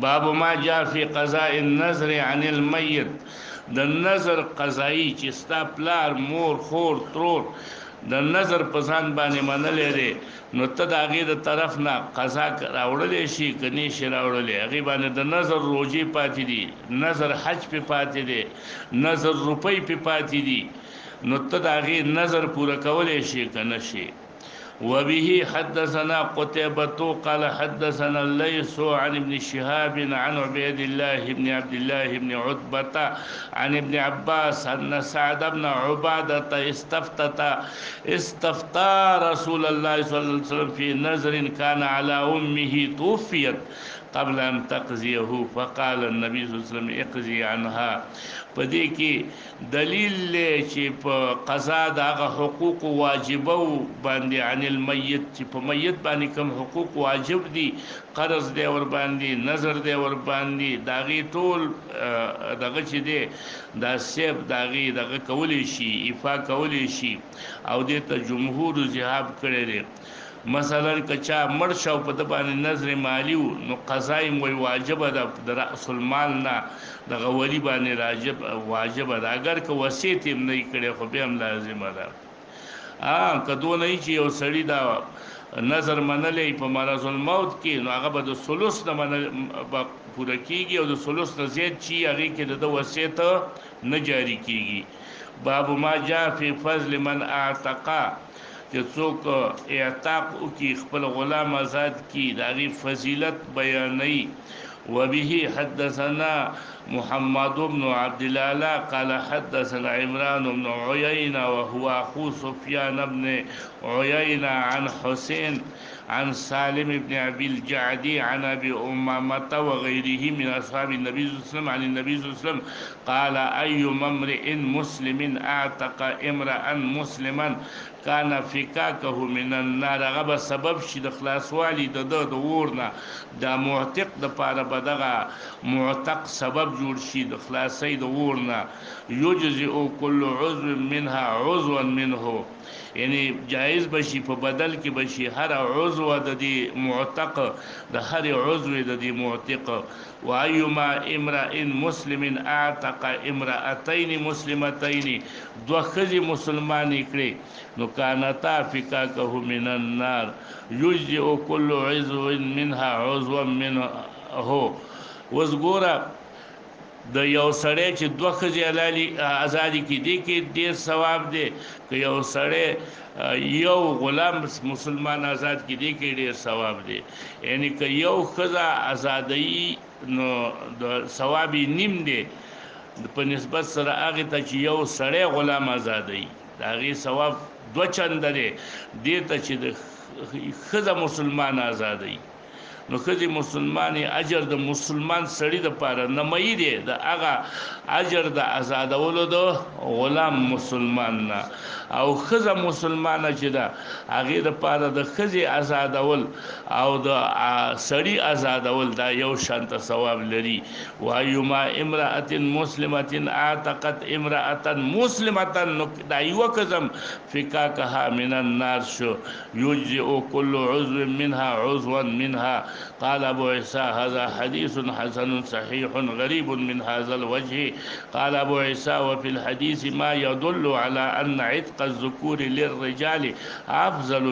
باب ما جاء في قضاء النذر عن الميت. د نظر قضایی چې ستا پلار مور خور ترور د نظر په ځان باندې منلې دی نو ته د هغې د طرف نه قضا راوړلی شي که نه شي راوړلی هغې باندې د نظر روجې پاتې دي نظر حج پې پاتې دی نظر روپۍ پې پاتې دي نو ته د هغې نظر پوره کولی شي که نه شي. وبه حدثنا قتيبة قال حدثنا الليث عن ابن شهاب عن عبيد الله بن عبد الله بن عتبة عن ابن عباس أن سعد بن عبادة استفتى رسول الله صلى الله عليه وسلم في نذر كان على أمه توفيت قبل أن تقضيه فقال النبي صلى الله عليه وسلم اقضي عنها. پدې کې دلیل چې په قضا د هغه حقوق واجبو باندې عن المیت چې په میت باندې کوم حقوق واجب دي قرض دی ور باندې نظر دی ور باندې داغي ټول دغه چې دی دا سیب داغي دغه کولی شي ایفا کولی شي او دې ته جمهور ذهاب کړی دی. مثلا کچا مړ شو په د باندې نظر مالی نو قضای مو واجب ده د راس المال نه د غولی باندې واجب ده اگر که وصیت هم نه کړي خو به هم لازم ده. کدو نه چې یو سړی دا نظر منلې په مرض الموت کې نو هغه به د ثلث نه پوره کیږي او د ثلث نه زیات چی هغه کې د وصیت نه جاری کیږي. باب ما جاء فی فضل من اعتقا چې څوک اعتاق وکي خپل غلام آزاد کی داغي فضیلت بیانوي. وبه حدثنا محمد بن عبد الله قال حدثنا عمران بن عيينة وهو أخو سفيان بن عيينة عن حسين عن سالم بن أبي الجعدي عن أبي أمامة وغيره من أصحاب النبي صلى الله عليه وسلم عن النبي صلى الله عليه وسلم قال أي امرئ مسلم أعتق امرأ مسلما كان فكاكه من النار غب سبب شي د خلاصوالي د ورنا د معتق د پاره بدغه معتق سبب جوړ شي د خلاصي د ورنا يجزئ كل عضو منها عضوا منه یعنی جائز بشي په بدل کې بشي هر عضو د دې معتق د هر عضو د دې معتق. وايما امرئ مسلم اعتق امرأتين مسلمتين دو خزي مسلمان کړي نو کانتا فکاکه من النار یجزئ كل عضو منها عضوا منه. وزګوره د یو سړی چې دوه خزي حلالي ازادي کې دي کې ډیر ثواب دی که یو سړی یو غلام مسلمان آزاد کې دي کې ډیر ثواب دی یعنی که یو خزا آزادۍ نو د ثواب نیم دی په نسبت سره هغه ته چې یو سړی غلام آزادۍ داغي ثواب دو چند دی دې ته چې د خزا مسلمان آزادۍ نو خزي مسلمان اجر د مسلمان سړی د پاره نمای دی د هغه اجر د آزادولو د غلام مسلمان نه او خزه مسلمانه چې دا هغه د پاره د خزي آزادول او د سړی آزادول دا یو شانت ثواب لري. وایما امراه مسلمه اعتقت امراه مسلمه دا یو کزم فکاکها من النار شو یجزئ كل عضو منها عضوا منها. قال أبو عيسى هذا حديث حسن صحيح غريب من هذا الوجه. قال أبو عيسى وفي الحديث ما يدل على أن عتق الذكور للرجال أفضل